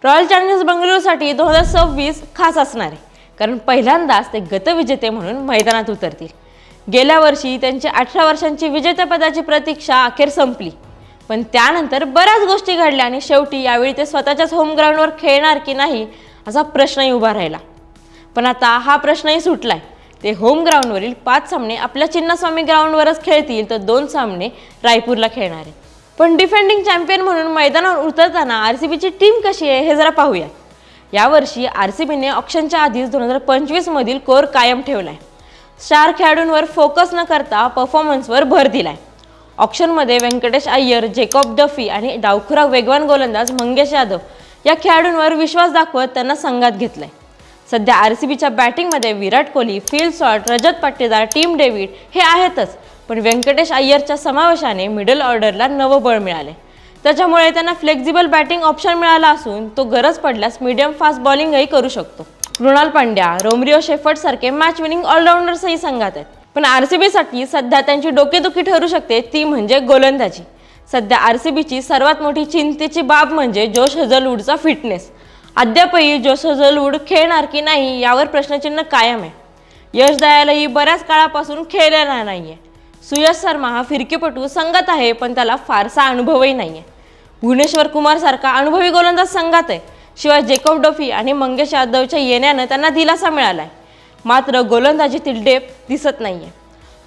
Royal challengers बंगळुरूसाठी 2026 खास असणार आहे, कारण पहिल्यांदाच ते गतविजेते म्हणून मैदानात उतरतील। गेल्या वर्षी त्यांची 18 वर्षांची विजेतेपदाची प्रतीक्षा अखेर संपली, पण त्यानंतर बऱ्याच गोष्टी घडल्या आणि शेवटी यावेळी ते स्वतःच्याच होम ग्राउंडवर खेळणार की नाही असा प्रश्नही उभा राहिला। पण आता हा प्रश्नही सुटलाय। ते होम ग्राउंडवरील 5 सामने आपल्या चिन्नस्वामी ग्राउंडवरच खेळतील, तर 2 सामने रायपूरला खेळणार आहेत। पण डिफेंडिंग चॅम्पियन म्हणून मैदानावर उतरताना आरसीबीची टीम कशी आहे हे जरा पाहूया। यावर्षी आरसीबीने ऑक्शनच्या आधीच 2025 मधील कोर कायम ठेवलाय। स्टार खेळाडूंवर फोकस न करता परफॉर्मन्सवर भर दिलाय। ऑक्शनमध्ये व्यंकटेश अय्यर, जेकॉब डफी आणि डावखुरा वेगवान गोलंदाज मंगेश यादव या खेळाडूंवर विश्वास दाखवत त्यांना संघात घेतलंय। सध्या आरसीबीच्या बॅटिंगमध्ये Virat Kohli, Phil Salt, Rajat Patidar, team David हे आहेतच, पण व्यंकटेश अय्यरच्या समावेशाने मिडल ऑर्डरला नवं बळ मिळाले। त्याच्यामुळे त्यांना फ्लेक्झिबल बॅटिंग ऑप्शन मिळाला असून तो गरज पडल्यास मीडियम फास्ट बॉलिंगही करू शकतो। कृणाल पांड्या, रोमरिओ शेफर्ड सारखे मॅच विनिंग ऑलराऊंडर्सही संघात आहेत, पण आरसीबीसाठी सध्या त्यांची डोकेदुखी ठरू शकते ती म्हणजे गोलंदाजी। सध्या आरसीबीची सर्वात मोठी चिंतेची बाब म्हणजे जोश हजलवूडचा फिटनेस। अद्यापही जोश हजलवूड खेळणार की नाही यावर प्रश्नचिन्ह कायम आहे। यश दयालही बऱ्याच काळापासून खेळलेला नाहीये। सुयश शर्मा हा फिरकीपटू संघात आहे, पण त्याला फारसा अनुभवही नाहीये। भुवनेश्वर कुमार सारखा अनुभवी गोलंदाज संघात आहे, शिवाय जेकॉब डफी आणि मंगेश यादवच्या येण्याने त्यांना दिलासा मिळालाय। मात्र गोलंदाजीतील डेप्थ दिसत नाहीये।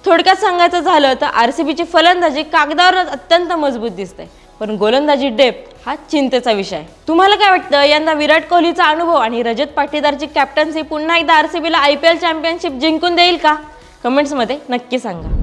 थोडक्यात सांगायचं झालं तर आरसीबीची फलंदाजी कागदावरच अत्यंत मजबूत दिसते, पण गोलंदाजी डेप्थ हा चिंतेचा विषय आहे। तुम्हाला काय वाटतं, यंदा विराट कोहलीचा अनुभव आणि रजत पाटीदारची कॅप्टन्सी पुन्हा एकदा आरसीबीला IPL चॅम्पियनशिप जिंकून देईल का? कमेंट्समध्ये नक्की सांगा।